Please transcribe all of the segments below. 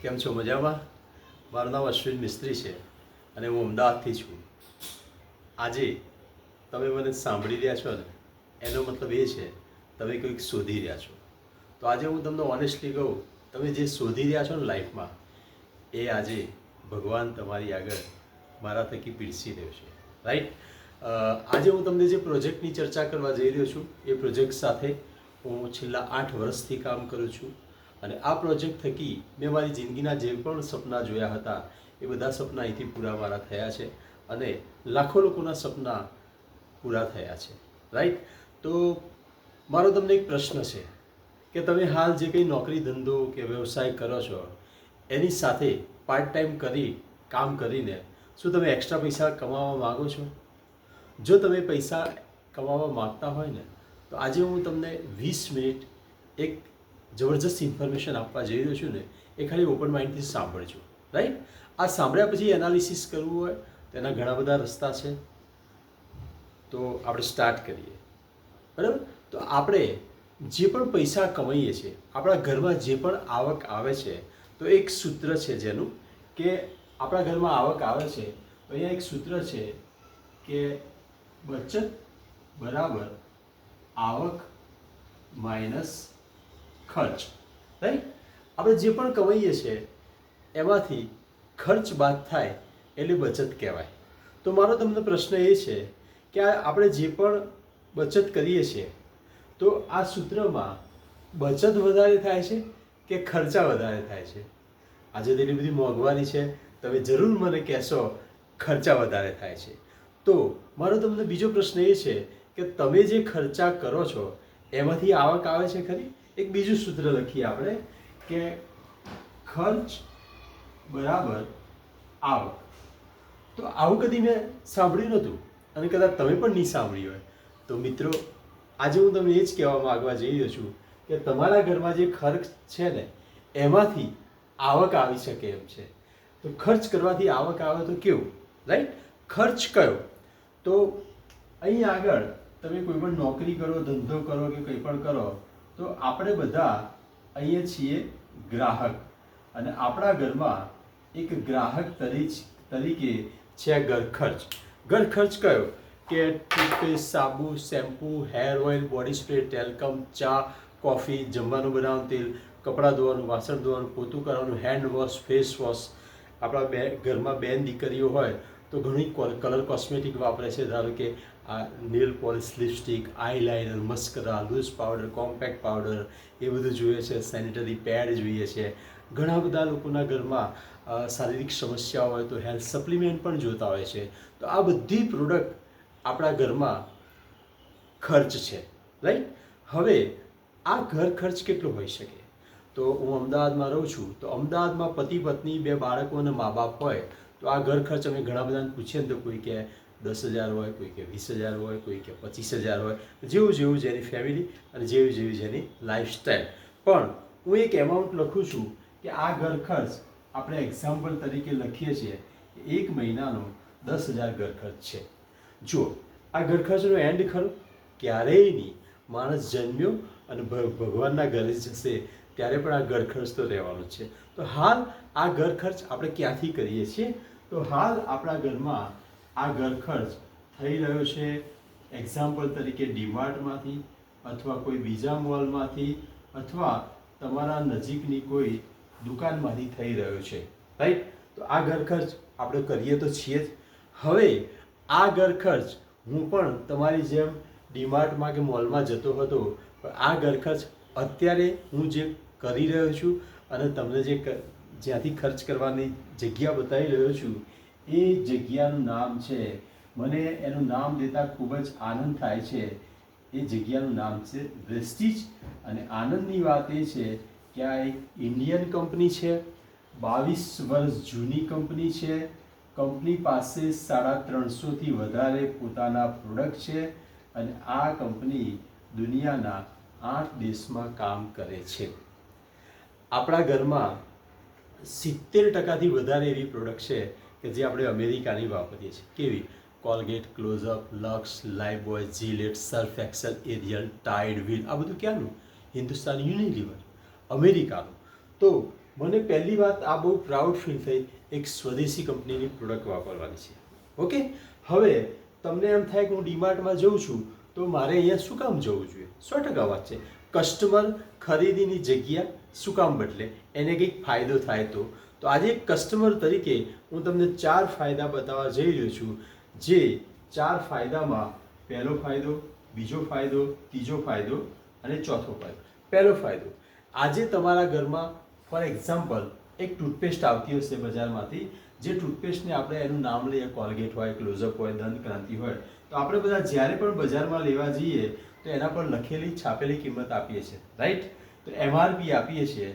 કેમ છો? મજામાં? મારું નામ અશ્વિન મિસ્ત્રી છે અને હું અમદાવાદથી છું. આજે તમે મને સાંભળી રહ્યા છો ને, એનો મતલબ એ છે તમે કંઈક શોધી રહ્યા છો. તો આજે હું તમને ઓનેસ્ટલી કહું, તમે જે શોધી રહ્યા છો ને લાઈફમાં, એ આજે ભગવાન તમારી આગળ મારા થકી પીરસી રહ્યો છે. રાઈટ? આજે હું તમને જે પ્રોજેક્ટની ચર્ચા કરવા જઈ રહ્યો છું, એ પ્રોજેક્ટ સાથે હું છેલ્લા 8 વર્ષથી કામ કરું છું. અને આ પ્રોજેક્ટ થકી મેં મારી જિંદગીના જે પણ સપના જોયા હતા, એ બધા સપના અહીંથી પૂરા મારા થયા છે અને લાખો લોકોના સપના પૂરા થયા છે. રાઈટ? તો મારો તમને એક પ્રશ્ન છે કે તમે હાલ જે કંઈ નોકરી ધંધો કે વ્યવસાય કરો છો, એની સાથે પાર્ટ ટાઈમ કામ કરીને શું તમે એક્સ્ટ્રા પૈસા કમાવા માગો છો? જો તમે પૈસા કમાવા માગતા હોય ને, તો આજે હું તમને 20 મિનિટ એક જબરજસ્ત ઇન્ફોર્મેશન આપવા જઈ રહ્યો છું ને, એ ખાલી ઓપન માઇન્ડથી સાંભળજો. રાઈટ? આ સાંભળ્યા પછી એનાલિસિસ કરવું હોય તો એના ઘણા બધા રસ્તા છે. તો આપણે સ્ટાર્ટ કરીએ. બરાબર? તો આપણે જે પણ પૈસા કમાઈએ છીએ, આપણા ઘરમાં જે પણ આવક આવે છે, તો એક સૂત્ર છે જેનું કે આપણા ઘરમાં આવક આવે છે તો અહીંયા એક સૂત્ર છે કે બચત બરાબર આવક માઇનસ ખર્ચ. રાઈટ? આપણે જે પણ કમાઈએ છીએ એમાંથી ખર્ચ બાદ થાય એટલે બચત કહેવાય. તો મારો તમને પ્રશ્ન એ છે કે આપણે જે પણ બચત કરીએ છીએ, તો આ સૂત્રમાં બચત વધારે થાય છે કે ખર્ચા વધારે થાય છે? આજે તેની બધી મોંઘવારી છે, તમે જરૂર મને કહેશો ખર્ચા વધારે થાય છે. તો મારો તમને બીજો પ્રશ્ન એ છે કે તમે જે ખર્ચા કરો છો એમાંથી આવક આવે છે ખરી? એક બીજું સૂત્ર લખીએ આપણે કે ખર્ચ બરાબર આવક. તો આવું કદી મેં સાંભળ્યું નહોતું અને કદાચ તમે પણ નહીં સાંભળ્યું હોય. તો મિત્રો, આજે હું તમને એ જ કહેવા માગવા જઈ રહ્યો છું કે તમારા ઘરમાં જે ખર્ચ છે ને, એમાંથી આવક આવી શકે એમ છે. તો ખર્ચ કરવાથી આવક આવે તો કેવું? રાઈટ? ખર્ચ કયો? તો અહીં આગળ તમે કોઈ પણ નોકરી કરો, ધંધો કરો કે કંઈ પણ કરો, તો આપણે બધા અહીંયા છીએ ગ્રાહક, અને આપણા ઘરમાં એક ગ્રાહક તરીકે છે ઘર ખર્ચ. ઘર ખર્ચ કયો? કે ટૂથપેસ્ટ, સાબુ, shampoo, hair oil, body spray, talcum, ચા, કોફી, જમવાનું બનાવવાનું તેલ, કપડાં ધોવાનું, વાસણ ધોવાનું, પોતું કરવાનું, હેન્ડ વોશ, ફેસ વોશ. આપણા ઘરમાં બેન દીકરીઓ હોય તો ઘણી કલર કોસ્મેટિક વાપરે છે. ધારો કે આ nail polish, lipstick, eyeliner, mascara, loose powder, compact powder, એ બધું જોઈએ છે. સેનિટરી પેડ જોઈએ છે. ઘણા બધા લોકોના ઘરમાં શારીરિક સમસ્યાઓ હોય તો હેલ્થ સપ્લિમેન્ટ પણ જોતા હોય છે. તો આ બધી પ્રોડક્ટ આપણા ઘરમાં ખર્ચ છે. રાઈટ? હવે આ ઘર ખર્ચ કેટલો હોઈ શકે? તો હું અમદાવાદમાં રહું છું, તો અમદાવાદમાં પતિ પત્ની, 2 બાળકો અને મા બાપ હોય તો આ ઘર ખર્ચ અમે ઘણા બધાને પૂછીએ ને, તો કોઈ કે 10,000 હોય, કોઈ કે 20,000 હોય, કોઈ કે 25,000 હોય, જેવું જેની ફેમિલી અને જેવી જેની લાઈફસ્ટાઈલ. પણ હું એક એમાઉન્ટ લખું છું કે આ ઘર ખર્ચ આપણે એક્ઝામ્પલ તરીકે લખીએ છીએ કે 1 મહિનાનો 10,000 ઘર ખર્ચ છે. જો આ ઘર ખર્ચનો એન્ડ ખરો? ક્યારેય નહીં. માણસ જન્મ્યો અને ભગવાનના ઘરે જશે ત્યારે પણ આ ઘર ખર્ચ તો રહેવાનો છે. તો હાલ આ ઘર ખર્ચ આપણે ક્યાંથી કરીએ છીએ? તો હાલ આપણા ઘરમાં આ ઘર ખર્ચ થઈ રહ્યો છે એક્ઝામ્પલ તરીકે ડીમાર્ટમાંથી, અથવા કોઈ બીજા મોલમાંથી, અથવા તમારા નજીકની કોઈ દુકાનમાંથી થઈ રહ્યો છે. રાઈટ? તો આ ઘર ખર્ચ આપણે કરીએ તો છીએ જ. હવે આ ઘર ખર્ચ હું પણ તમારી જેમ ડીમાર્ટમાં કે મોલમાં જતો હતો, પણ આ ઘર ખર્ચ અત્યારે હું જે કરી રહ્યો છું અને તમને જ્યાંથી ખર્ચ કરવાની જગ્યા બતાવી રહ્યો છું, એ જગ્યાનું નામ છે, મને એનું નામ દેતા ખૂબ જ આનંદ થાય છે. એ જગ્યાનું નામ છે વેસ્ટીજ. અને આનંદની વાત એ છે કે આ એક ઇન્ડિયન કંપની છે, 22 વર્ષ જૂની કંપની છે. કંપની પાસે 350થી વધારે પોતાના પ્રોડક્ટ છે અને આ કંપની દુનિયાના 8 દેશમાં કામ કરે છે. આપણા ઘરમાં 70%થી વધારે એવી પ્રોડક્ટ છે કે જે આપણે અમેરિકાની વાપરીએ છીએ. કેવી? Colgate, Closeup, Lux, Lifebuoy, Gillette, Surf Excel, Ariel, Tide, Wheel. આ બધું ક્યાંનું? હિન્દુસ્તાન યુનિલિવર, અમેરિકાનું. તો મને પહેલી વાત આ બહુ પ્રાઉડ ફીલ થઈ, એક સ્વદેશી કંપનીની પ્રોડક્ટ વાપરવાની છે. ઓકે, હવે તમને એમ થાય કે હું ડીમાર્ટમાં જઉં છું તો મારે અહીંયા શું કામ જવું જોઈએ? 100% વાત છે. કસ્ટમર ખરીદીની જગ્યા શું કામ બદલે, એને કંઈક ફાયદો થાય તો આજે એક કસ્ટમર તરીકે હું તમને 4 ફાયદા બતાવવા જઈ રહ્યો છું. જે 4 ફાયદામાં પહેલો ફાયદો, બીજો ફાયદો, ત્રીજો ફાયદો અને ચોથો ફાયદો. પહેલો ફાયદો, આજે તમારા ઘરમાં ફોર એક્ઝામ્પલ એક ટૂથપેસ્ટ આવતી હશે બજારમાંથી, જે ટૂથપેસ્ટને આપણે એનું નામ લઈએ, કોલગેટ હોય, ક્લોઝઅપ હોય, દંત ક્રાંતિ હોય, તો આપણે બધા જ્યારે પણ બજારમાં લેવા જઈએ તો એના પર લખેલી છાપેલી કિંમત આપીએ છીએ, રાઈટ? તો MRP આપીએ છીએ.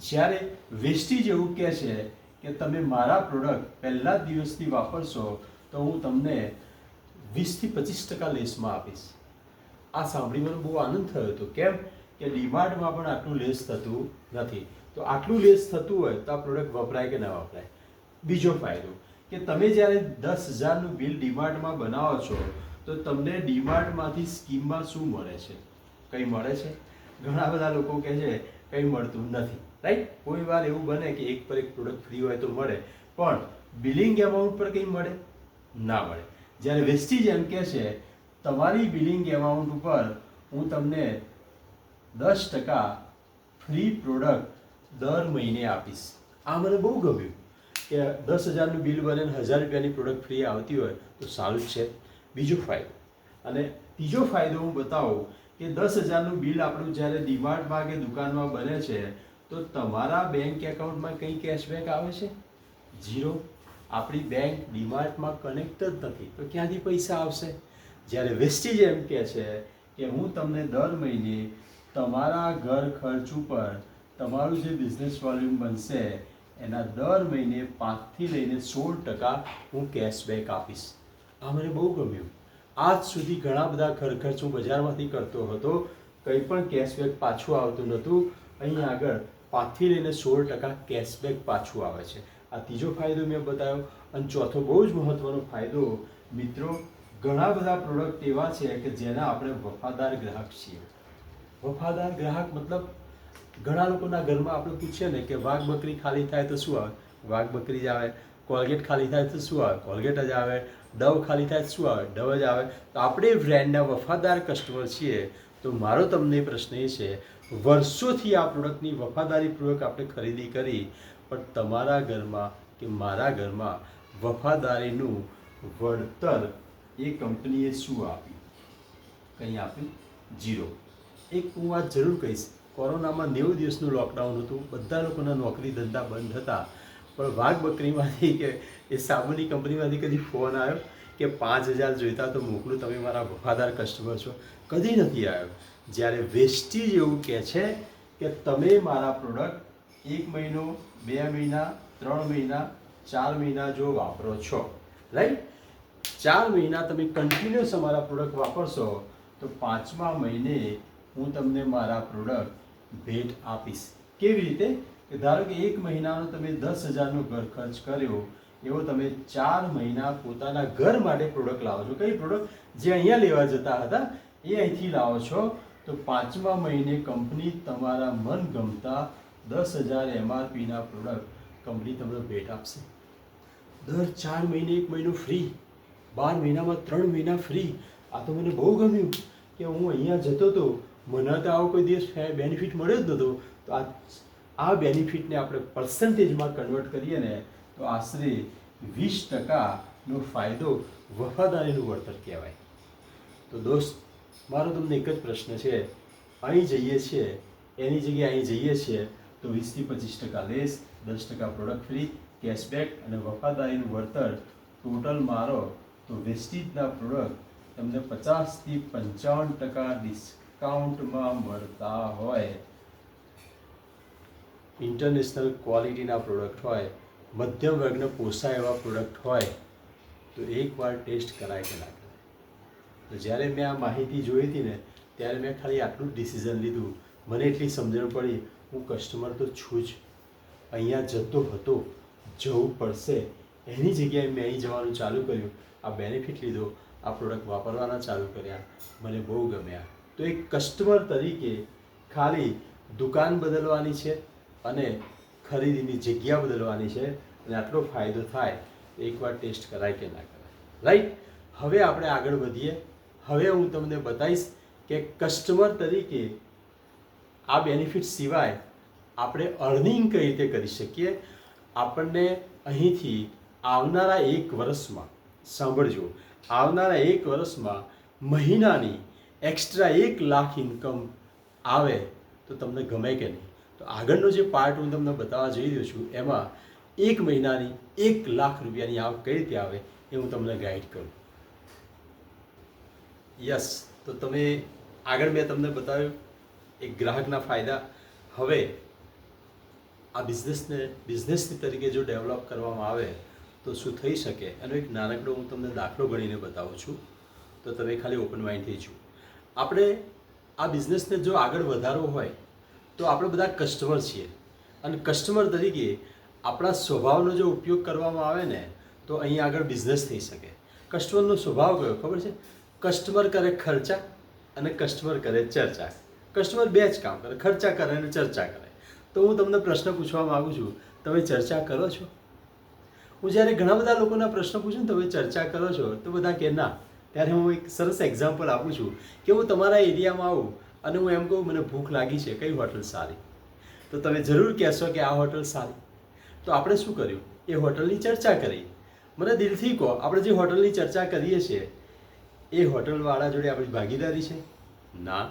જ્યારે વેસ્ટીજ એવું કહે છે કે તમે મારા પ્રોડક્ટ પહેલા જ દિવસથી વાપરશો તો હું તમને 20 થી 25% લેસમાં આપીશ. આ સાંભળી મને બહુ આનંદ થયો હતો. કેમ કે ડીમાર્ટમાં પણ આટલું લેસ થતું નથી. તો આટલું લેસ થતું હોય તો આ પ્રોડક્ટ વપરાય કે ના વપરાય? બીજો ફાયદો કે તમે જ્યારે 10,000નું બિલ ડીમાર્ટમાં બનાવો છો તો તમને ડીમાર્ટમાંથી સ્કીમમાં શું મળે છે? કંઈ મળે છે? ઘણા બધા લોકો કહે છે કંઈ મળતું નથી, રાઈટ? કોઈ વાર એવું બને કે એક પર એક પ્રોડક્ટ ફ્રી હોય તો મળે, પણ બિલિંગ એમાઉન્ટ પર કંઈ મળે? ના મળે. જ્યારે વેસ્ટીજ એમ કહે છે તમારી બિલિંગ એમાઉન્ટ ઉપર હું તમને 10% ફ્રી પ્રોડક્ટ દર મહિને આપીશ. આ મને બહુ ગમ્યું કે 10,000નું બિલ બને ને 1,000 રૂપિયાની પ્રોડક્ટ ફ્રી આવતી હોય તો સારું જ છે. બીજો ફાયદો. અને ત્રીજો ફાયદો હું બતાવું કે 10,000નું બિલ આપણું જ્યારે ડીમાર્ટમાં કે દુકાનમાં બને છે તો તમારા બેંક એકાઉન્ટમાં કંઈ કેશબેક આવે છે? 0. આપણી બેંક ડીમાર્ટમાં કનેક્ટ જ નથી તો ક્યાંથી પૈસા આવશે? જ્યારે વેસ્ટીજ એમ કહે છે કે હું તમને દર મહિને તમારા ઘર ખર્ચ ઉપર તમારું જે બિઝનેસ વોલ્યુમ બનશે એના દર મહિને 5 થી લઈને 16% હું કેશબેક આપીશ. આ મને બહુ ગમ્યું. આજ સુધી ઘણા બધા ઘર ખર્ચ હું બજારમાંથી કરતો હતો, કંઈ પણ કેશબેક પાછું આવતું નહોતું. અહીં આગળ 5 થી લઈને 16% કેશબેક પાછું આવે છે. આ ત્રીજો ફાયદો મેં બતાવ્યો. અને ચોથો બહુ જ મહત્વનો ફાયદો, મિત્રો, ઘણા બધા પ્રોડક્ટ એવા છે કે જેના આપણે વફાદાર ગ્રાહક છીએ. વફાદાર ગ્રાહક મતલબ ઘણા લોકોના ઘરમાં આપણે પૂછીએ ને કે વાઘ બકરી ખાલી થાય તો શું આવે? વાઘ બકરી જ આવે. કોલગેટ ખાલી થાય તો શું આવે? કોલગેટ જ આવે. ડવ ખાલી થાય તો શું આવે? ડવ જ આવે. તો આપણે બ્રાન્ડના વફાદાર કસ્ટમર છીએ. તો મારો તમને પ્રશ્ન એ છે, વર્ષોથી આ પ્રોડક્ટની વફાદારીપૂર્વક આપણે ખરીદી કરી, પણ તમારા ઘરમાં કે મારા ઘરમાં વફાદારીનું વળતર એ કંપનીએ શું આપ્યું? કંઈ આપ્યું? 0. એક હું વાત જરૂર કહીશ, કોરોનામાં 90 દિવસનું લોકડાઉન હતું, બધા લોકોના નોકરી ધંધા બંધ હતા, પણ વાઘ બકરીમાંથી કે એ સાબુની કંપનીમાંથી કદી ફોન આવ્યો કે 5,000 જોઈતા તો મોકલું, તમે મારા વફાદાર કસ્ટમર છો? કદી નથી આવ્યો. જ્યારે વેસ્ટીજ એવું કહે છે કે તમે મારા પ્રોડક્ટ 1 મહિનો, 2 મહિના, 3 મહિના, 4 મહિના જો વાપરો છો, રાઈટ? 4 મહિના તમે કન્ટિન્યુઅસ અમારા પ્રોડક્ટ વાપરશો તો 5મા મહિને હું તમને મારા પ્રોડક્ટ ભેટ આપીશ. કેવી રીતે? કે ધારો કે 1 મહિનાનો તમે 10,000નો ઘર ખર્ચ કર્યો, એવો તમે 4 મહિના પોતાના ઘર માટે પ્રોડક્ટ લાવો છો. કઈ પ્રોડક્ટ? જે અહીંયા લેવા જતા હતા એ અહીંથી લાવો છો, તો 5મા મહિને કંપની તમારા મનગમતા 10,000 MRPના પ્રોડક્ટ કંપની તમને ભેટ આપશે. દર 4 મહિને 1 મહિનો ફ્રી, 12 મહિનામાં 3 મહિના ફ્રી. આ તો મને બહુ ગમ્યું કે હું અહીંયા જતો હતો, મને તો આવો કોઈ દિવસ બેનિફિટ મળ્યો જ નહોતો. તો આ બેનિફિટને આપણે પર્સન્ટેજમાં કન્વર્ટ કરીએ ને તો આશરે 20%નો ફાયદો વફાદારીનું વળતર કહેવાય. તો દોસ્ત, મારો તમને એક જ પ્રશ્ન છે, અહીં જઈએ છીએ એની જગ્યાએ અહીં જઈએ છીએ તો 20 થી 25% લેસ, 10% પ્રોડક્ટ ફ્રી, કેશબેક અને વફાદારીનું વળતર ટોટલ મારો તો વેસ્ટીજના પ્રોડક્ટ તમને 50 થી 55% ડિસ્કાઉન્ટમાં મળતા હોય. ઇન્ટરનેશનલ ક્વોલિટીના પ્રોડક્ટ હોય, મધ્યમ વર્ગને પોસાય એવા પ્રોડક્ટ હોય તો એકવાર ટેસ્ટ કરાય કે ના કરાય? તો જ્યારે મેં આ માહિતી જોઈ હતી ને ત્યારે મેં ખાલી આટલું જ ડિસિઝન લીધું. મને એટલી સમજણ પડી, હું કસ્ટમર તો છું જ, અહીંયા જતો હતો, જવું પડશે, એની જગ્યાએ મેં અહીં જવાનું ચાલુ કર્યું, આ બેનિફિટ લીધો, આ પ્રોડક્ટ વાપરવાના ચાલુ કર્યા, મને બહુ ગમ્યા. તો એક કસ્ટમર તરીકે ખાલી દુકાન બદલવાની છે અને ખરીદીની જગ્યા બદલવાની છે અને આટલો ફાયદો થાય તો એકવાર ટેસ્ટ કરાય કે ના કરાય. રાઈટ. હવે આપણે આગળ વધીએ. હવે હું તમને બતાવીશ કે કસ્ટમર તરીકે આ બેનિફિટ સિવાય આપણે અર્નિંગ કઈ રીતે કરી શકીએ. આપણને અહીંથી આવનારા 1 વર્ષમાં, સાંભળજો, આવનારા 1 વર્ષમાં મહિનાની એક્સ્ટ્રા 1 લાખ ઇન્કમ આવે તો તમને ગમે કે નહીં? તો આગળનો જે પાર્ટ હું તમને બતાવવા જઈ રહ્યો છું એમાં 1 મહિનાની 1 લાખ રૂપિયાની આવક કઈ રીતે આવે એ હું તમને ગાઈડ કરું. યસ. તો તમે આગળ મેં તમને બતાવ્યું એક ગ્રાહકના ફાયદા. હવે આ બિઝનેસની તરીકે જો ડેવલપ કરવામાં આવે તો શું થઈ શકે એનો એક નાનકડો હું તમને દાખલો ગણીને બતાવું છું, તો તમે ખાલી ઓપન માઇન્ડથી જુઓ. આપણે આ બિઝનેસને જો આગળ વધારવો હોય તો આપણે બધા કસ્ટમર છીએ અને કસ્ટમર તરીકે આપણા સ્વભાવનો જો ઉપયોગ કરવામાં આવે ને તો અહીં આગળ બિઝનેસ થઈ શકે. કસ્ટમરનો સ્વભાવ કયો ખબર છે? કસ્ટમર કરે ખર્ચા અને કસ્ટમર કરે ચર્ચા. કસ્ટમર બે જ કામ કરે, ખર્ચા કરે અને ચર્ચા કરે. તો હું તમને પ્રશ્ન પૂછવા માગું છું, તમે ચર્ચા કરો છો? હું જ્યારે ઘણા બધા લોકોના પ્રશ્ન પૂછું તમે ચર્ચા કરો છો તો બધા કે ના. ત્યારે હું એક સરસ એક્ઝામ્પલ આપું છું કે હું તમારા એરિયામાં આવું અને હું એમ કહું મને ભૂખ લાગી છે, કઈ હોટલ સારી? તો તમે જરૂર કહેશો કે આ હોટલ સારી. તો આપણે શું કર્યું? એ હોટલની ચર્ચા કરી. મને દિલથી કહો, આપણે જે હોટલની ચર્ચા કરીએ છીએ એ હોટલવાળા જોડે આપણી ભાગીદારી છે? ના.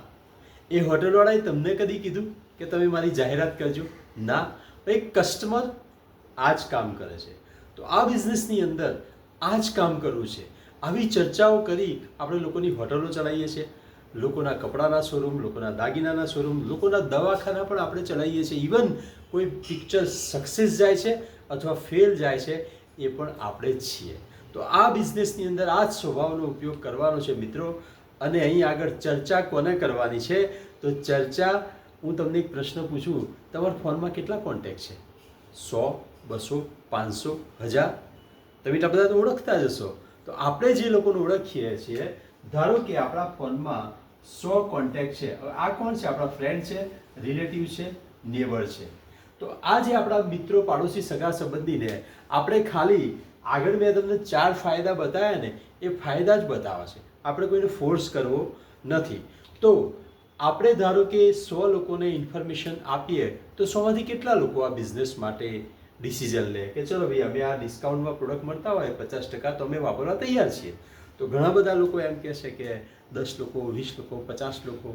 એ હોટલવાળાએ તમને કદી કીધું કે તમે મારી જાહેરાત કરજો? ના. એક કસ્ટમર આ જ કામ કરે છે. તો આ બિઝનેસની અંદર આ જ કામ કરવું છે. આવી ચર્ચાઓ કરી આપણે લોકોની હોટલો ચલાવીએ છીએ, લોકોના કપડાના શોરૂમ, લોકોના દાગીનાના શોરૂમ, લોકોના દવાખાના પણ આપણે ચલાવીએ છીએ. ઇવન કોઈ પિક્ચર સક્સેસ જાય છે અથવા ફેલ જાય છે એ પણ આપણે જ છીએ. તો આ બિઝનેસની અંદર આ જ સ્વભાવનો ઉપયોગ કરવાનો છે મિત્રો. અને અહીં આગળ ચર્ચા કોને કરવાની છે? તો ચર્ચા, હું તમને એક પ્રશ્ન પૂછું, તમારા ફોનમાં કેટલા કોન્ટેક્ટ છે? 100, 200, 500, 1000? તમે એટલા બધા તો ઓળખતા જ હશો. તો આપણે જે લોકોને ઓળખીએ છીએ, ધારો કે આપણા ફોનમાં 100 કોન્ટેક્ટ છે. હવે આ કોણ છે? આપણા ફ્રેન્ડ છે, રિલેટિવ છે, નેબર છે. તો આ જે આપણા મિત્રો, પાડોશી, સગા સંબંધીને આપણે ખાલી આગળ મેં તમને 4 ફાયદા બતાવ્યા ને એ ફાયદા જ બતાવે છે. આપણે કોઈને ફોર્સ કરવો નથી. તો આપણે ધારો કે 100 લોકોને ઇન્ફોર્મેશન આપીએ તો 100માંથી કેટલા લોકો આ બિઝનેસ માટે ડિસિઝન લે કે ચલો ભાઈ અમે આ ડિસ્કાઉન્ટમાં પ્રોડક્ટ મળતા હોય 50% તો અમે વાપરવા તૈયાર છીએ? તો ઘણા બધા લોકો એમ કહે છે કે 10 લોકો, 20 લોકો, 50 લોકો.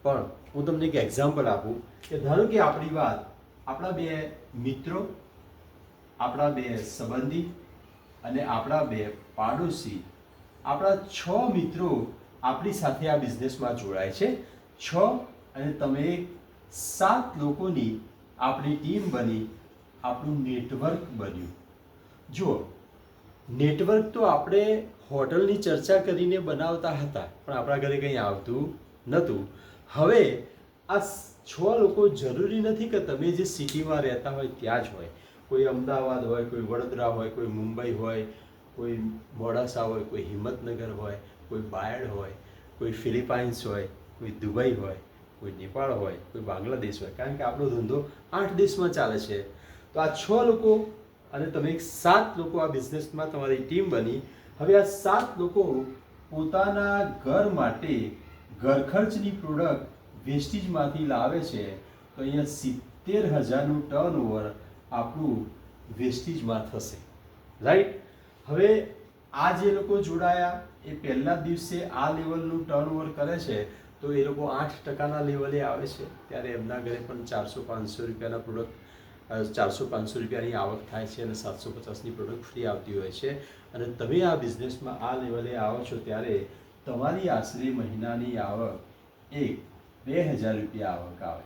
પણ હું તમને એક એક્ઝામ્પલ આપું કે ધારો કે આપણી વાત આપણા 2 મિત્રો, આપણા 2 સંબંધી અને આપણા 2 પાડોશી, આપણા 6 મિત્રો આપણી સાથે આ બિઝનેસમાં જોડાય છે. 6 અને તમે 7 લોકોની આપણી ટીમ બની, આપણું નેટવર્ક બન્યું. જુઓ, નેટવર્ક તો આપણે હોટલની ચર્ચા કરીને બનાવતા હતા પણ આપણા ઘરે કંઈ આવતું નહોતું. હવે આ 6 લોકો જરૂરી નથી કે તમે જે સિટીમાં રહેતા હોય ત્યાં જ હોય. કોઈ અમદાવાદ હોય, કોઈ વડોદરા હોય, કોઈ મુંબઈ હોય, કોઈ મોડાસા હોય, કોઈ હિંમતનગર હોય, કોઈ બાયડ હોય, કોઈ ફિલિપાઇન્સ હોય, કોઈ દુબઈ હોય, કોઈ નેપાળ હોય, કોઈ બાંગ્લાદેશ હોય. કારણ કે આપણો ધંધો 8 દેશમાં ચાલે છે. તો આ 6 લોકો અને તમે 7 લોકો આ બિઝનેસમાં તમારી ટીમ બની. હવે આ 7 લોકો પોતાના ઘર માટે ઘર ખર્ચની પ્રોડક્ટ વેસ્ટેજમાંથી લાવે છે. તો અહીંયા 70,000નું ટર્નઓવર આપણું વેસ્ટેજમાં થશે. રાઈટ. હવે આ જે લોકો જોડાયા એ પહેલા જ દિવસે આ લેવલનું ટર્નઓવર કરે છે તો એ લોકો 8%ના લેવલે આવે છે. ત્યારે એમના ઘરે પણ 400-500 રૂપિયાના પ્રોડક્ટ, 400-500 રૂપિયાની આવક થાય છે અને 750ની પ્રોડક્ટ ફ્રી આવતી હોય છે. અને તમે આ બિઝનેસમાં આ લેવલે આવો છો ત્યારે તમારી આશરે મહિનાની આવક 2,000 રૂપિયા આવક આવે.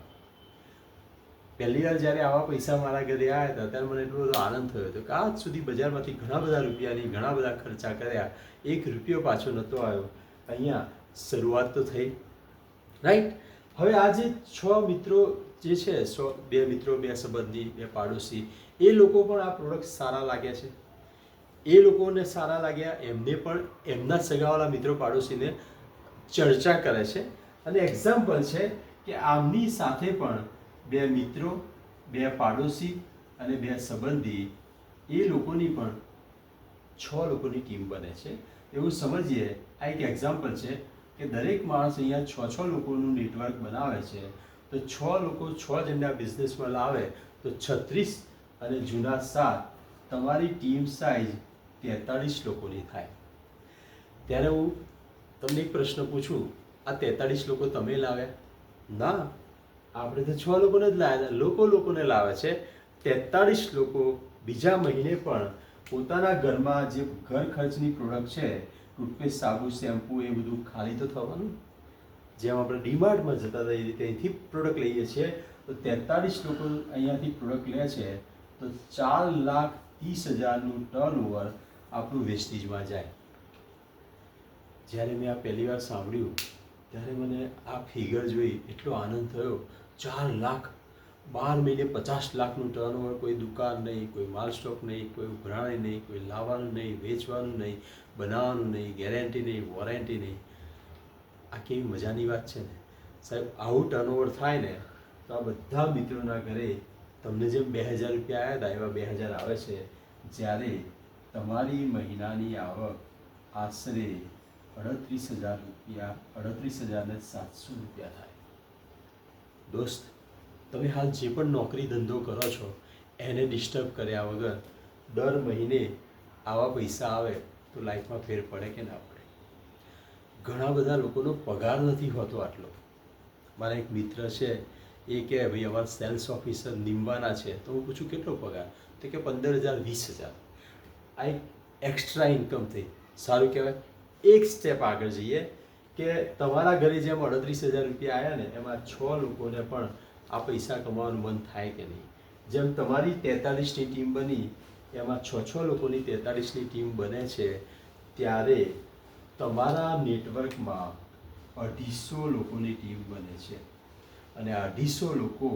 પહેલી વાર જ્યારે આવા પૈસા મારા ઘરે આવ્યા હતા ત્યારે મને એટલો બધો આનંદ થયો હતો કે આજ સુધી બજારમાંથી ઘણા બધા રૂપિયાની ઘણા બધા ખર્ચા કર્યા, 1 રૂપિયો પાછો નહોતો આવ્યો. અહીંયા શરૂઆત તો થઈ. રાઈટ. હવે આ જે 6 મિત્રો જે છે, 2 મિત્રો, 2 સંબંધી, 2 પાડોશી, એ લોકો પણ આ પ્રોડક્ટ સારા લાગ્યા છે. એ લોકોને સારા લાગ્યા, એમને પણ એમના સગાવાળા મિત્રો, પાડોશીને ચર્ચા કરે છે. અને એક્ઝામ્પલ છે કે આમની સાથે પણ 2 મિત્રો, 2 પાડોશી અને 2 સંબંધી, એ લોકોની પણ 6 લોકોની ટીમ બને છે. એવું સમજીએ, આ એક એક્ઝામ્પલ છે કે દરેક માણસ અહીંયા 6 લોકોનું નેટવર્ક બનાવે છે. તો 6 લોકો 6 જણના બિઝનેસમાં લાવે તો 36 અને જૂના 7, તમારી ટીમ સાઇઝ 43 લોકોની થાય. ત્યારે હું તમને એક પ્રશ્ન પૂછું, આ 43 લોકો તમે લાવ્યા? ના, આપણે તો 6 લોકોને જ લાવ્યા. લોકોને લાવે છે. 43 લોકો બીજા મહિને પણ પોતાના ઘરમાં જે ઘર ખર્ચની પ્રોડક્ટ છે, ટૂથપેસ્ટ, સાબુ, શેમ્પૂ, એ બધું ખાલી તો થવાનું. જેમ આપણે ડીમાર્ટમાં જતા હતા એ રીતે અહીંથી પ્રોડક્ટ લઈએ છીએ. તો 43 લોકો અહીંયાથી પ્રોડક્ટ લે છે તો 4,30,000નું ટર્નઓવર આપણું વેસ્ટેજમાં જાય. જ્યારે મેં આ પહેલી વાર સાંભળ્યું ત્યારે મને આ ફિગર જોઈ એટલો આનંદ થયો. 4 લાખ, 12 મહિને 50 લાખનું ટર્નઓવર. કોઈ દુકાન નહીં, કોઈ માલ સ્ટોક નહીં, કોઈ ઉઘરાણી નહીં, કોઈ લાવવાનું નહીં, વેચવાનું નહીં, બનાવવાનું નહીં, ગેરંટી નહીં, વોરંટી નહીં. આ કેવી મજાની વાત છે ને સાહેબ. આવું ટર્નઓવર થાય ને તો આ બધા મિત્રોના ઘરે તમને જેમ 2,000 રૂપિયા આવ્યા હતા એવા 2,000 આવે છે. જ્યારે તમારી મહિનાની આવક આશરે 38,000 રૂપિયા, 38,700 રૂપિયા થાય. દોસ્ત, તમે હાલ જે પણ નોકરી ધંધો કરો છો એને ડિસ્ટર્બ કર્યા વગર દર મહિને આવા પૈસા આવે તો લાઈફમાં ફેર પડે કે ના પડે? ઘણા બધા લોકોનો પગાર નથી હોતો આટલો. મારા એક મિત્ર છે, એ કહે ભાઈ અમારા સેલ્સ ઓફિસર નીમવાના છે. તો હું પૂછું કેટલો પગાર? તો કે 15,000, 20,000. આ એક એક્સ્ટ્રા ઇન્કમ થઈ. સારું કહેવાય. એક સ્ટેપ આગળ જઈએ કે તમારા ઘરે જેમ 38,000 રૂપિયા આવ્યા ને એમાં 6 લોકોને પણ આ પૈસા કમાવાનું મન થાય કે નહીં? જેમ તમારી 43ની ટીમ બની એમાં 6 લોકોની 43ની ટીમ બને છે, ત્યારે તમારા નેટવર્કમાં 250 લોકોની ટીમ બને છે. અને 250 લોકો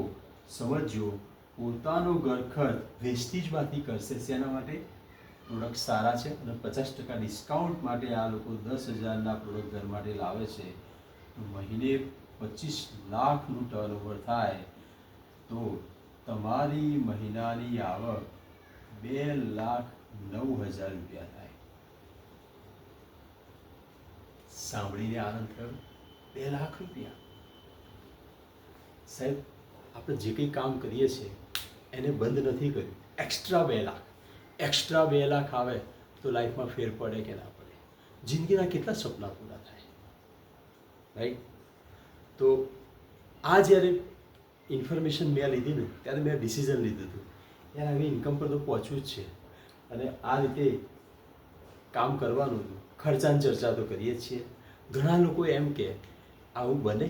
સમજો પોતાનો ઘર ખર્ચ વેસ્ટેજમાંથી કરશે. શેના માટે? પ્રોડક્ટ સારા છે અને 50% ડિસ્કાઉન્ટ માટે આ લોકો 10,000ના પ્રોડક્ટ ઘર માટે લાવે છે. તો મહિને 25 લાખનું ટર્નઓવર થાય તો તમારી મહિનાની આવક 2,09,000 રૂપિયા થાય. સાંભળીને આનંદ થયો? 2 લાખ રૂપિયા. સાહેબ, આપણે જે કંઈ કામ કરીએ છીએ એને બંધ નથી કર્યું. એક્સ્ટ્રા 2 લાખ, એક્સ્ટ્રા 2 લાખ આવે તો લાઈફમાં ફેર પડે કે ના પડે? જિંદગીના કેટલા સપના પૂરા થાય, રાઈટ? તો આ જ્યારે ઇન્ફોર્મેશન મેં લીધી ને ત્યારે મેં ડિસિઝન લીધું હતું યાર આવી ઇન્કમ પર તો પહોંચવું જ છે અને આ રીતે કામ કરવાનું હતું. ખર્ચાની ચર્ચા તો કરીએ જ છીએ. ઘણા લોકો એમ કે આવું બને,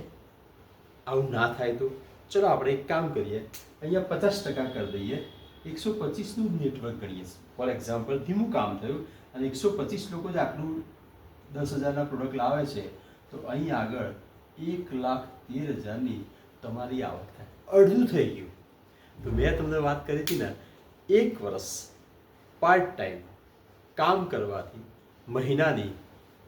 આવું ના થાય તો ચલો આપણે એક કામ કરીએ, અહીંયા 50% કરી દઈએ, 125નું નેટવર્ક કરીએ. ફોર એક્ઝામ્પલ, ધીમું કામ થયું અને 125 લોકો જ આટલું 10,000ના પ્રોડક્ટ લાવે છે તો અહીં આગળ 1,13,000ની તમારી આવક થાય. અડધું થઈ ગયું. તો મેં તમને વાત કરી હતી ને, 1 વર્ષ પાર્ટ ટાઈમ કામ કરવાથી મહિનાની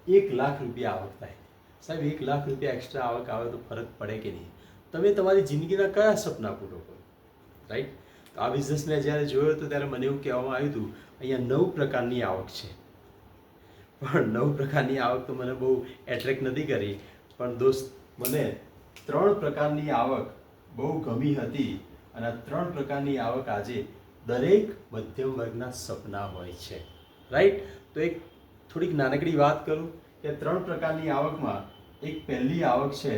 1 લાખ રૂપિયા આવક થાય. સાહેબ, 1 લાખ રૂપિયા એક્સ્ટ્રા આવક આવે તો ફરક પડે કે નહીં? તમે તમારી જિંદગીના કયા સપના પૂરો કરો, રાઈટ? તો આ બિઝનેસ મેં જ્યારે જોયો હતો ત્યારે મને એવું કહેવામાં આવ્યું હતું અહીંયા 9 પ્રકારની આવક છે. પણ 9 પ્રકારની આવક તો મને બહુ એટ્રેક્ટ નથી કરી. પણ દોસ્ત, મને 3 પ્રકારની આવક બહુ ગમી હતી અને આ 3 પ્રકારની આવક આજે દરેક મધ્યમ વર્ગના સપના હોય છે, રાઈટ? તો એક થોડીક નાનકડી વાત કરું કે 3 પ્રકારની આવકમાં એક પહેલી આવક છે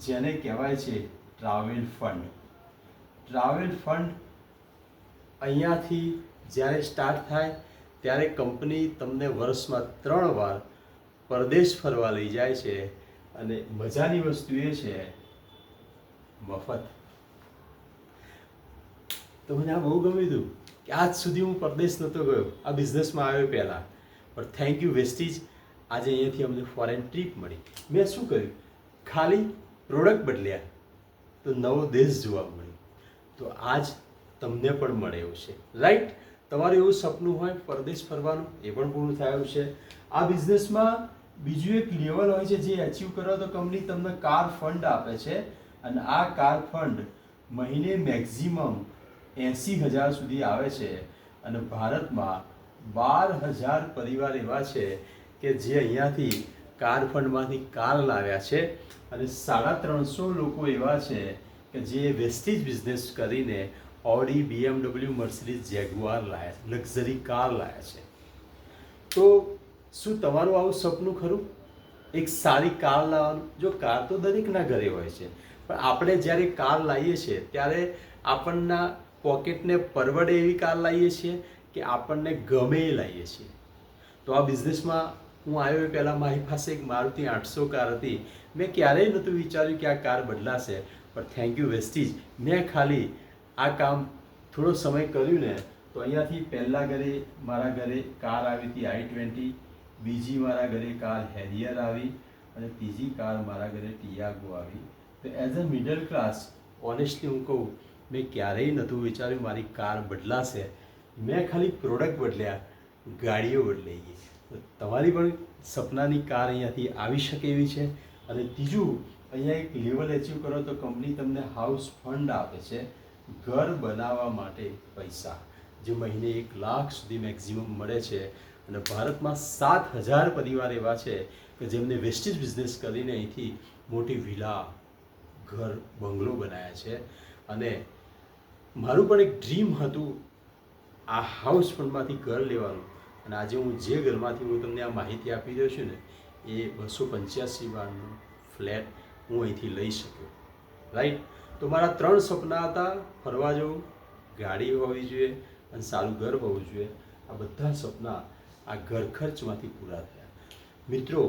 જેને કહેવાય છે ટ્રાવેલ ફંડ. ટ્રાવેલ ફંડ અહીંયાથી જ્યારે સ્ટાર્ટ થાય ત્યારે કંપની તમને વર્ષમાં 3 વાર પરદેશ ફરવા લઈ જાય છે અને મજાની વસ્તુ એ છે મફત. તો મને આ બહુ ગમ્યું હતું કે આજ સુધી હું પરદેશ નહોતો ગયો, આ બિઝનેસમાં આવ્યો પહેલાં. પણ થેન્ક યુ વેસ્ટીજ, આજે અહીંયાથી અમને ફોરેન ટ્રીપ મળી. મેં શું કર્યું? ખાલી પ્રોડક્ટ બદલ્યા તો નવો દેશ જોવા મળ્યો. તો આજ તમને પણ મળે એવું છે, રાઈટ? તમારું એવું સપનું હોય પરદેશ ફરવાનું, એ પણ પૂરું થયું છે. આ બિઝનેસમાં બીજું એક લેવલ હોય છે જે અચીવ કરો તો કંપની તમને કાર ફંડ આપે છે અને આ કાર ફંડ મહિને મેક્ઝિમમ 80,000 સુધી આવે છે અને ભારતમાં 12,000 પરિવાર એવા છે કે જે અહીંયાથી કાર ફંડમાંથી કાર લાવ્યા છે અને 350 લોકો એવા છે કે જે વેસ્ટેજ બિઝનેસ કરીને ઓડી, BMW, મર્સિડીઝ, જેગુઆર લાયા, લક્ઝરી કાર લાયા છે. તો શું તમારું આવું સપનું ખરું? એક સારી કાર લાવવાનું? જો કાર તો દરેકના ઘરે હોય છે, પણ આપણે જ્યારે કાર લાવીએ છીએ ત્યારે આપણના પોકેટને પરવડે એવી કાર લાવીએ છીએ કે આપણને ગમે એ લાવીએ છીએ? તો આ બિઝનેસમાં હું આવ્યો એ પહેલાં મારી પાસે એક મારુતિ 800 કાર હતી. મેં ક્યારેય નહોતું વિચાર્યું કે આ કાર બદલાશે, પણ થેન્ક યુ વેસ્ટીજ, મેં ખાલી આ કામ થોડો સમય કર્યું ને તો અહીંયાથી પહેલાં મારા ઘરે કાર આવી હતી i20, બીજી મારા ઘરે કાર હેરિયર આવી અને ત્રીજી કાર મારા ઘરે ટિયાગો આવી. તો as a middle class honestly હું કહું, મેં ક્યારેય નહોતું વિચાર્યું મારી કાર બદલાશે. મેં ખાલી પ્રોડક્ટ બદલ્યા, ગાડીઓ બદલાઈ ગઈ. તો તમારી પણ સપનાની કાર અહીંયાથી આવી શકે એવી છે. અને ત્રીજું, અહીંયા એક લેવલ એચીવ કરો તો કંપની તમને હાઉસ ફંડ આપે છે, ઘર બનાવવા માટે પૈસા, જે મહિને 1 લાખ સુધી મેક્સિમમ મળે છે. અને ભારતમાં 7,000 પરિવાર એવા છે કે જેમને વેસ્ટેજ બિઝનેસ કરીને અહીંથી મોટી વિલા, ઘર, બંગલો બનાવ્યા છે. અને મારું પણ એક ડ્રીમ હતું આ હાઉસ ફંડમાંથી ઘર લેવાનું. અને આજે હું જે ઘરમાંથી હું તમને આ માહિતી આપી રહ્યો છું ને, એ 285 વારનું ફ્લેટ હું અહીંથી લઈ શક્યો. રાઈટ? તો મારા 3 સપના હતા: ફરવા જવું, ગાડી હોવી જોઈએ અને સારું ઘર હોવું જોઈએ. આ બધા સપના આ ઘર ખર્ચમાંથી પૂરા થયા. મિત્રો,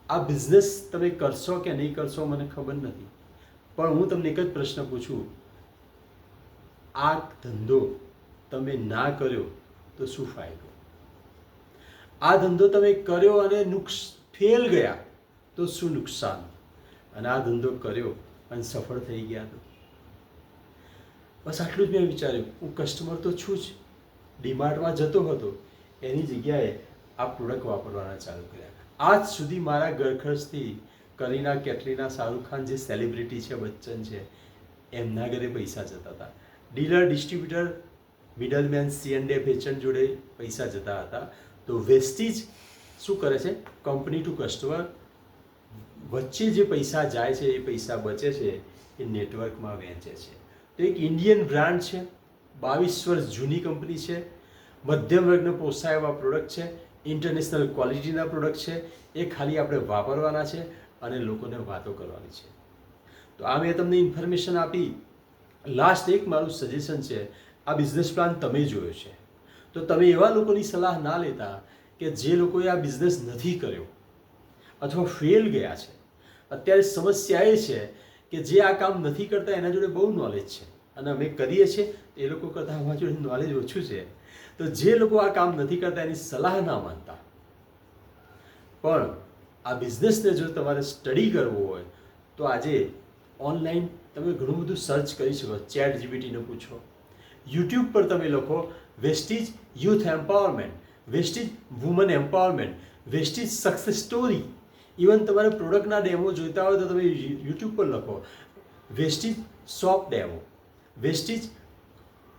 આ બિઝનેસ તમે કરશો કે નહીં કરશો મને ખબર નથી, પણ હું તમને એક જ પ્રશ્ન પૂછું, આ ધંધો તમે ના કર્યો તો શું ફાયદો? આ ધંધો તમે કર્યો અને ફેલ ગયા તો શું નુકસાન? અને આ ધંધો કર્યો અને સફળ થઈ ગયા તો? બસ આટલું જ મેં વિચાર્યું. હું કસ્ટમર તો છું જ, ડીમાર્ટમાં જતો હતો, એની જગ્યાએ આ પ્રોડક્ટ વાપરવાના ચાલુ કર્યા. આજ સુધી મારા ઘર ખર્ચથી કરીના, કેટરીના, શાહરૂખ ખાન જે સેલિબ્રિટી છે, બચ્ચન છે, એમના ઘરે પૈસા જતા હતા. Dealer, distributor, middleman, C&F agent જોડે પૈસા જતા હતા. તો વેસ્ટીજ શું કરે છે? કંપની ટુ કસ્ટમર વચ્ચે જે પૈસા જાય છે, એ પૈસા બચે છે, એ નેટવર્કમાં વહેંચે છે. તો એક ઇન્ડિયન બ્રાન્ડ છે, 22 વર્ષ જૂની કંપની છે, મધ્યમ વર્ગને પોસાય એવા પ્રોડક્ટ છે, ઇન્ટરનેશનલ ક્વોલિટીના પ્રોડક્ટ છે. એ ખાલી આપણે વાપરવાના છે અને લોકોને વાતો કરવાની છે. તો આ મેં તમને ઇન્ફોર્મેશન આપી. લાસ્ટ એક મારું સજેશન છે, આ બિઝનેસ પ્લાન તમે જોયો છે તો તમે એવા લોકોની સલાહ ના લેતા કે જે લોકોએ આ બિઝનેસ નથી કર્યો અથવા ફેલ ગયા છે. અત્યારે સમસ્યા એ છે કે જે આ કામ નથી કરતા એના જોડે બહુ નોલેજ છે અને અમે કરીએ છીએ એ લોકો કરતાં અમારા જોડે નોલેજ ઓછું છે. તો જે લોકો આ કામ નથી કરતા એની સલાહ ના માનતા. પણ આ બિઝનેસને જો તમારે સ્ટડી કરવો હોય તો આજે ઓનલાઈન તમે ઘણું બધું સર્ચ કરી શકો. ChatGPTને પૂછો, યુટ્યુબ પર તમે લખો Vestige youth empowerment, Vestige woman empowerment, Vestige success story. Even તમારે પ્રોડક્ટના ડેમો જોઈતા હોય તો તમે યુટ્યુબ પર લખો વેસ્ટીજ સોપ ડેમો, વેસ્ટીજ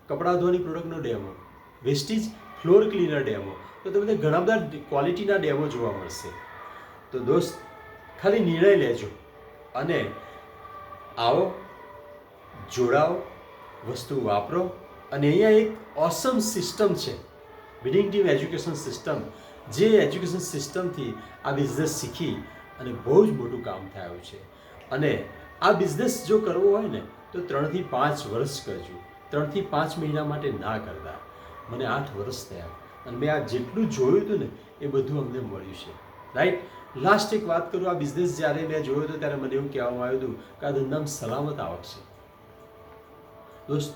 કપડાં ધોવાની પ્રોડક્ટનો demo, Vestige floor cleaner demo. તો તમને ઘણા બધા ક્વોલિટીના ડેમો જોવા મળશે. તો દોસ્ત, ખાલી નિર્ણય લેજો અને આવો, જોડાઓ, વસ્તુ વાપરો. અને અહીંયા એક ઓસમ સિસ્ટમ છે, વિનિંગ ટીમ એજ્યુકેશન સિસ્ટમ, જે એજ્યુકેશન સિસ્ટમથી આ બિઝનેસ શીખી અને બહુ જ મોટું કામ થયું છે. અને આ બિઝનેસ જો કરવો હોય ને તો 3 થી 5 વર્ષ કરજો, 3 થી 5 મહિના માટે ના કરતા. મને 8 વર્ષ થયા અને મેં આ જેટલું જોયું હતું ને એ બધું અમને મળ્યું છે. રાઈટ? લાસ્ટ એક વાત કરું, આ બિઝનેસ જ્યારે મેં જોયો હતો ત્યારે મને એવું કહેવામાં આવ્યું હતું કે આ ધંધામાં સલામત આવક છે. દોસ્ત,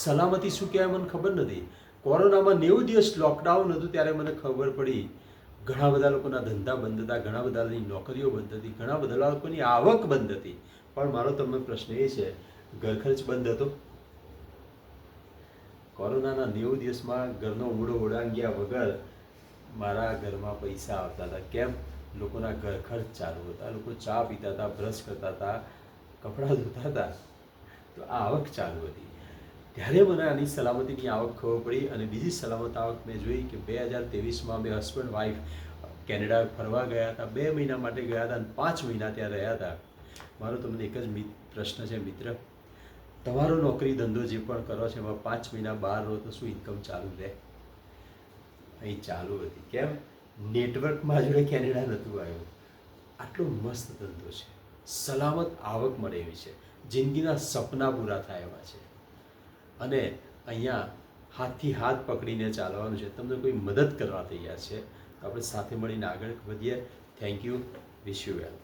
સલામતી શું કહેવાય મને ખબર નથી. કોરોનામાં 90 દિવસ લોકડાઉન હતું ત્યારે મને ખબર પડી ઘણા બધા લોકોના ધંધા બંધ હતા, ઘણા બધાની નોકરીઓ બંધ હતી, ઘણા બધા લોકોની આવક બંધ હતી. પણ મારો તમને પ્રશ્ન એ છે, ઘર ખર્ચ બંધ હતો? કોરોનાના 90 દિવસમાં ઘરનો ઉમળો ઓળંગ્યા વગર મારા ઘરમાં પૈસા આવતા હતા. કેમ? લોકોના ઘર ખર્ચ ચાલુ હતા, લોકો ચા પીતા હતા, બ્રશ કરતા હતા, કપડાં ધોતા હતા. તો આ આવક ચાલુ હતી. ત્યારે મને આની સલામતીની આવક ખબર પડી અને બીજી સલામત આવક મેં જોઈ કે 2023માં અમે હસબન્ડ વાઈફ કેનેડા ફરવા ગયા હતા. 2 મહિના માટે ગયા હતા અને 5 મહિના ત્યાં રહ્યા હતા. મારો તમને એક જ પ્રશ્ન છે મિત્ર, તમારો નોકરી ધંધો જે પણ કરો છો એમાં 5 મહિના બહાર રહો તો શું ઇન્કમ ચાલુ રહે? અહીં ચાલુ હતી. કેમ? નેટવર્કમાં જોડે કેનેડા નહોતું આવ્યું. આટલો મસ્ત ધંધો છે, સલામત આવક મળે એવી છે, જિંદગીના સપના પૂરા થાય એવા છે. અને અહીંયા હાથથી હાથ પકડીને ચાલવાનું છે. તમને કોઈ મદદ કરવા તૈયાર છે તો આપણે સાથે મળીને આગળ વધીએ. Thank you. Wish you well.